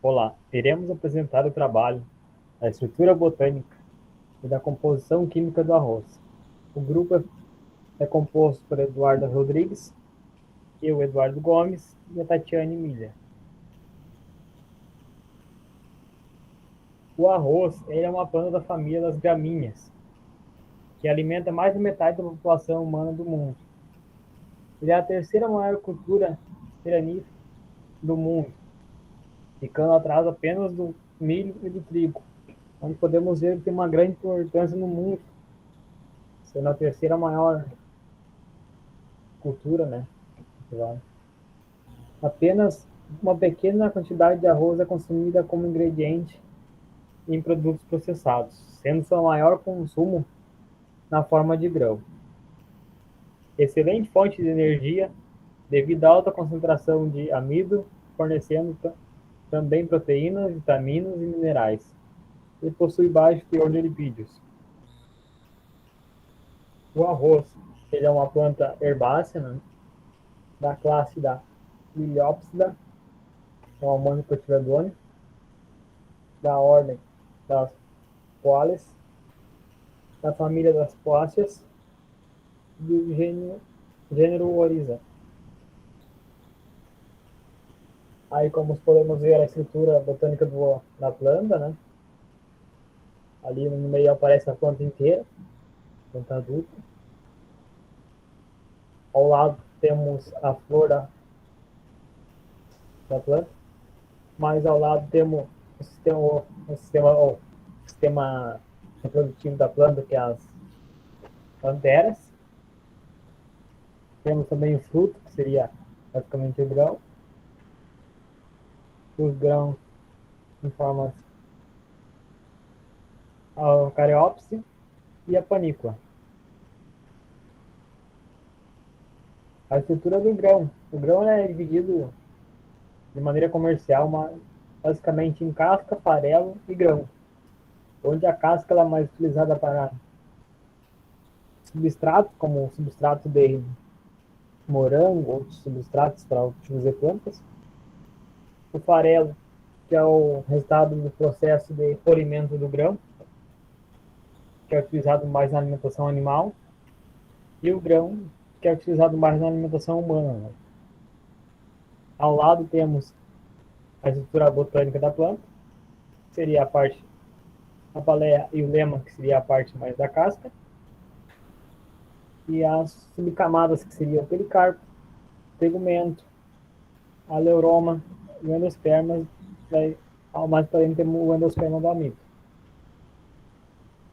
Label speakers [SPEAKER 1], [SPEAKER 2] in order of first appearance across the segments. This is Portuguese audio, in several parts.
[SPEAKER 1] Olá, iremos apresentar o trabalho da estrutura botânica e da composição química do arroz. O grupo é composto por Eduardo Rodrigues, eu, Eduardo Gomes, e a Tatiane Milha. O arroz é uma planta da família das gramíneas, que alimenta mais da metade da população humana do mundo. Ele é a terceira maior cultura granífera do mundo, ficando atrás apenas do milho e do trigo, onde podemos ver que tem uma grande importância no mundo, sendo a terceira maior cultura, né? Apenas uma pequena quantidade de arroz é consumida como ingrediente em produtos processados, sendo seu maior consumo na forma de grão. Excelente fonte de energia devido à alta concentração de amido, fornecendo também proteínas, vitaminas e minerais. E possui baixo teor de lipídios. O arroz, ele é uma planta herbácea, né, da classe da Liliopsida, é uma monocotiledônea, da ordem das Poales, da família das Poáceas, do gênero Oriza. Aí, como podemos ver a estrutura botânica da planta, né? Ali no meio aparece a planta inteira, planta adulta. Ao lado temos a flor da planta, mais ao lado temos o sistema reprodutivo da planta, que é as anteras. Temos também o fruto, que seria praticamente o grão. Os grãos em forma a cariópse e a panícula. A estrutura do grão. O grão é dividido de maneira comercial, basicamente em casca, farelo e grão, onde a casca é mais utilizada para substratos, como substrato de morango, outros substratos para cultivos de plantas. O farelo, que é o resultado do processo de polimento do grão, que é utilizado mais na alimentação animal, e o grão, que é utilizado mais na alimentação humana. Ao lado temos a estrutura botânica da planta, que seria a baleia e o lema, que seria a parte mais da casca, e as subcamadas, que seriam o pericarpo, tegumento, a leuroma e o endosperma, ao mais para dentro temos o endosperma do amido.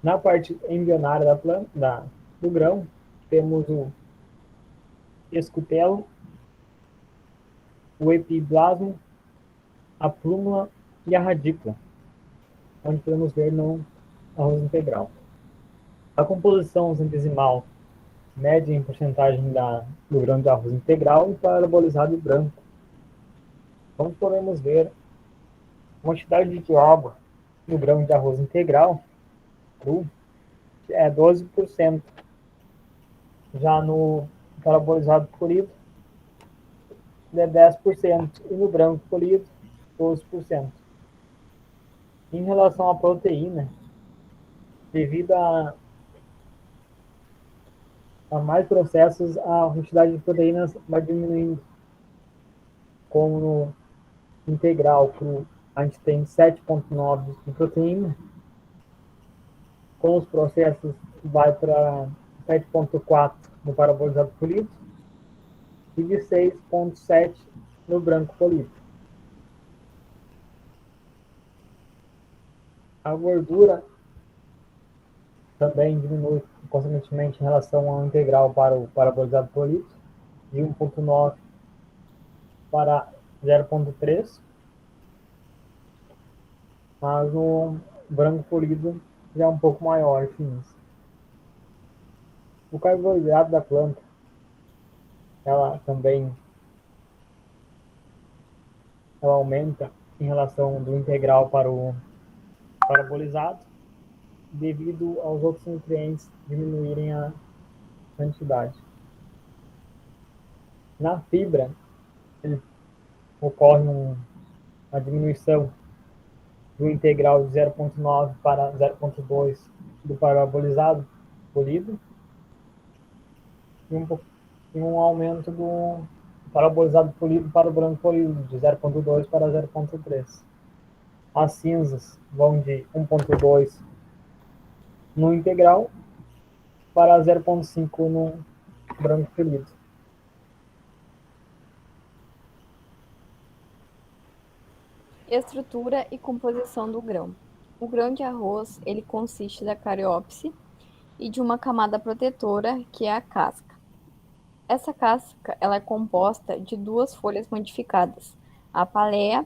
[SPEAKER 1] Na parte embrionária da planta, do grão, temos o escutelo, o epiblasma, a plúmula e a radícula, onde podemos ver no arroz integral. A composição centesimal média em porcentagem do grão de arroz integral e parabolizado branco, onde podemos ver a quantidade de água no grão de arroz integral cru é 12%, já no parabolizado polido é 10% e no branco polido 12%. Em relação à proteína, devido a mais processos, a quantidade de proteínas vai diminuindo, como no integral cru a gente tem 7,9 de proteína, com os processos vai para 7,4 no parabolizado polido e de 6,7 no branco polido. A gordura também diminui consequentemente em relação ao integral para o parabolizado polido, de 1,9 para 0,3, mas no branco polido já é um pouco maior, enfim. O carboidrato da planta, ela também aumenta em relação do integral para o parabolizado, devido aos outros nutrientes diminuírem a quantidade. Na fibra, ocorre uma diminuição do integral de 0,9 para 0,2 do parabolizado polido, e um aumento do parabolizado polido para o branco polido, de 0,2 para 0,3. As cinzas vão de 1,2 no integral para 0,5 no branco polido.
[SPEAKER 2] Estrutura e composição do grão. O grão de arroz, ele consiste da cariópse e de uma camada protetora, que é a casca. Essa casca, ela é composta de duas folhas modificadas, a paleia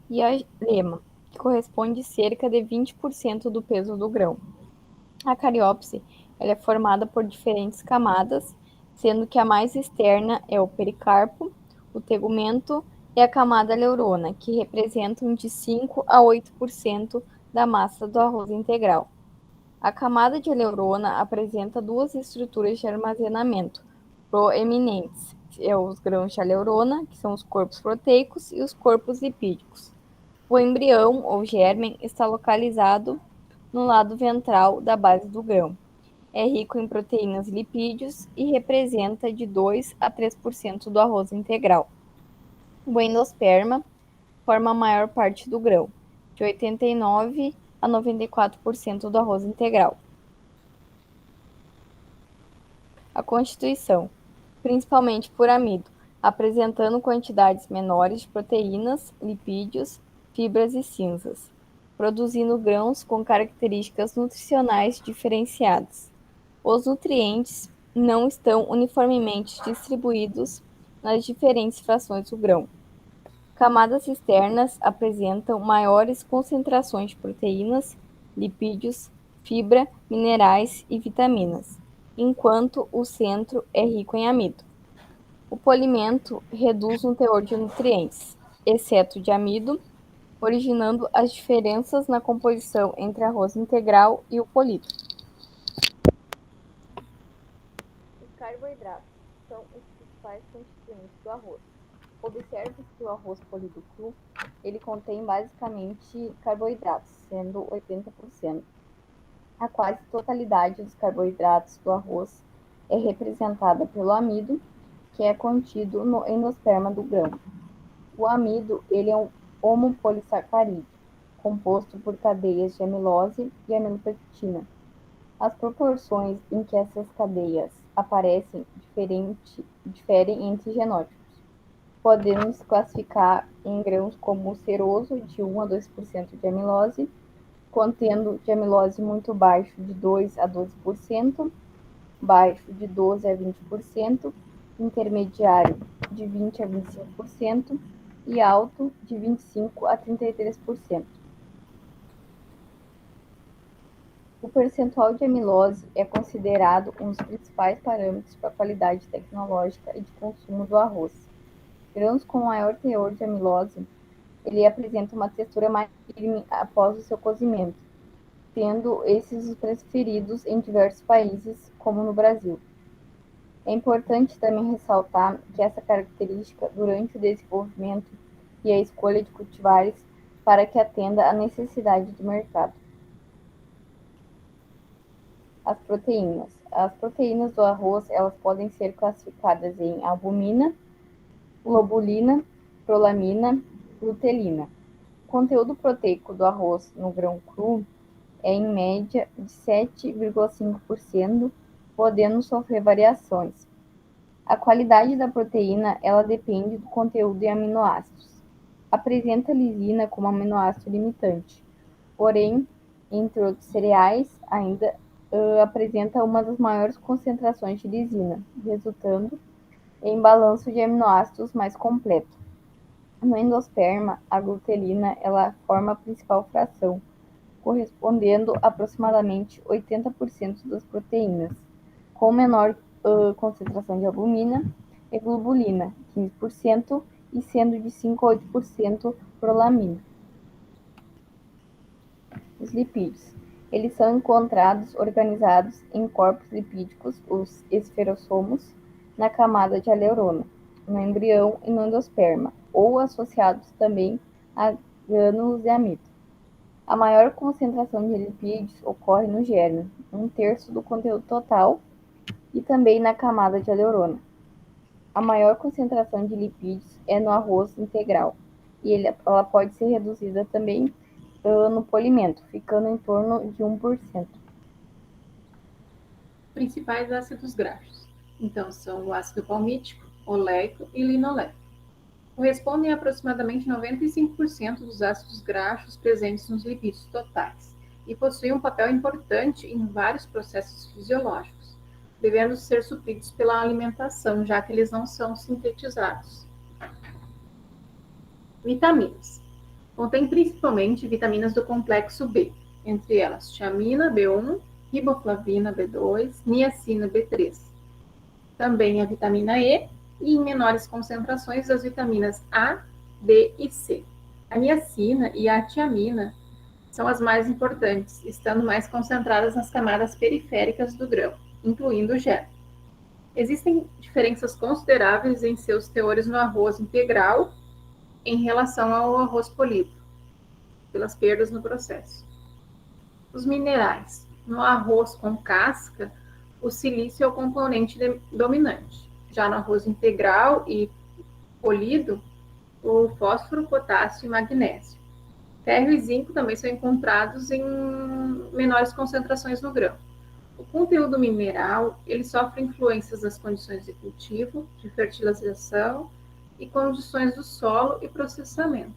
[SPEAKER 2] e a lema, que corresponde cerca de 20% do peso do grão. A cariópse, ela é formada por diferentes camadas, sendo que a mais externa é o pericarpo, o tegumento e a camada leurona, que representam de 5 a 8% da massa do arroz integral. A camada de leurona apresenta duas estruturas de armazenamento proeminentes, os grãos de aleurona, que são os corpos proteicos, e os corpos lipídicos. O embrião, ou germen, está localizado no lado ventral da base do grão. É rico em proteínas e lipídios e representa de 2 a 3% do arroz integral. O endosperma forma a maior parte do grão, de 89 a 94% do arroz integral. A constituição, principalmente por amido, apresentando quantidades menores de proteínas, lipídios, fibras e cinzas, produzindo grãos com características nutricionais diferenciadas. Os nutrientes não estão uniformemente distribuídos nas diferentes frações do grão. Camadas externas apresentam maiores concentrações de proteínas, lipídios, fibra, minerais e vitaminas, enquanto o centro é rico em amido. O polimento reduz o teor de nutrientes, exceto de amido, originando as diferenças na composição entre arroz integral e o polido. Os carboidratos são os principais constituintes do arroz. Observe que o arroz polido cru, ele contém basicamente carboidratos, sendo 80%. A quase totalidade dos carboidratos do arroz é representada pelo amido, que é contido no endosperma do grão. O amido, ele é um homopolissacarídeo, composto por cadeias de amilose e amilopectina. As proporções em que essas cadeias aparecem diferem entre genótipos. Podemos classificar em grãos como ceroso, de 1 a 2% de amilose, contendo de amilose muito baixo, de 2 a 12%, baixo, de 12 a 20%, intermediário, de 20 a 25%, e alto, de 25 a 33%. O percentual de amilose é considerado um dos principais parâmetros para a qualidade tecnológica e de consumo do arroz. Grãos com maior teor de amilose, ele apresenta uma textura mais firme após o seu cozimento, tendo esses os preferidos em diversos países, como no Brasil. É importante também ressaltar que essa característica, durante o desenvolvimento e a escolha de cultivares, para que atenda à necessidade do mercado. As proteínas. As proteínas do arroz, elas podem ser classificadas em albumina, globulina, prolamina, luteína. O conteúdo proteico do arroz no grão cru é em média de 7,5%, podendo sofrer variações. A qualidade da proteína, ela depende do conteúdo em aminoácidos. Apresenta lisina como aminoácido limitante, porém, entre outros cereais, ainda apresenta uma das maiores concentrações de lisina, resultando em balanço de aminoácidos mais completo. No endosperma, a glutelina, ela forma a principal fração, correspondendo a aproximadamente 80% das proteínas, com menor concentração de albumina e globulina, 15%, e sendo de 5 a 8% prolamina. Os lipídios. Eles são encontrados organizados em corpos lipídicos, os esferossomos, na camada de aleurona, no embrião e no endosperma, ou associados também a grânulos de amido. A maior concentração de lipídios ocorre no germe, 1/3 do conteúdo total, e também na camada de aleurona. A maior concentração de lipídios é no arroz integral, e ela pode ser reduzida também no polimento, ficando em torno de 1%.
[SPEAKER 3] Principais ácidos graxos. Então, são o ácido palmítico, oleico e linoleico. Correspondem a aproximadamente 95% dos ácidos graxos presentes nos lipídios totais e possuem um papel importante em vários processos fisiológicos, devendo ser supridos pela alimentação, já que eles não são sintetizados. Vitaminas. Contém principalmente vitaminas do complexo B, entre elas tiamina B1, riboflavina B2, niacina B3. Também a vitamina E e, em menores concentrações, as vitaminas A, D e C. A niacina e a tiamina são as mais importantes, estando mais concentradas nas camadas periféricas do grão, incluindo o germe. Existem diferenças consideráveis em seus teores no arroz integral em relação ao arroz polido, pelas perdas no processo. Os minerais. No arroz com casca, o silício é o componente dominante. Já no arroz integral e polido, o fósforo, potássio e magnésio. Ferro e zinco também são encontrados em menores concentrações no grão. O conteúdo mineral, ele sofre influências das condições de cultivo, de fertilização e condições do solo e processamento.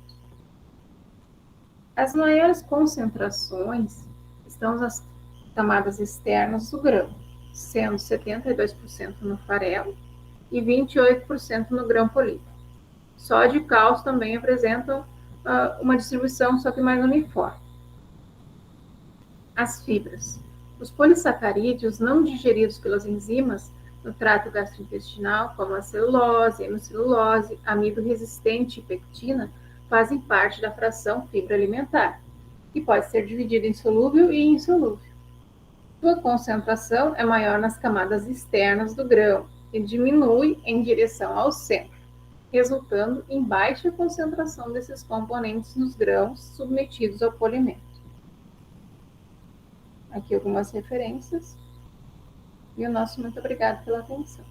[SPEAKER 3] As maiores concentrações estão nas camadas externas do grão, sendo 72% no farelo e 28% no grão polido. Sódio e cálcio também apresentam uma distribuição só que mais uniforme. As fibras. Os polissacarídeos não digeridos pelas enzimas no trato gastrointestinal, como a celulose, hemicelulose, amido resistente e pectina, fazem parte da fração fibra alimentar, que pode ser dividida em solúvel e insolúvel. Sua concentração é maior nas camadas externas do grão e diminui em direção ao centro, resultando em baixa concentração desses componentes nos grãos submetidos ao polimento. Aqui algumas referências. E o nosso muito obrigado pela atenção.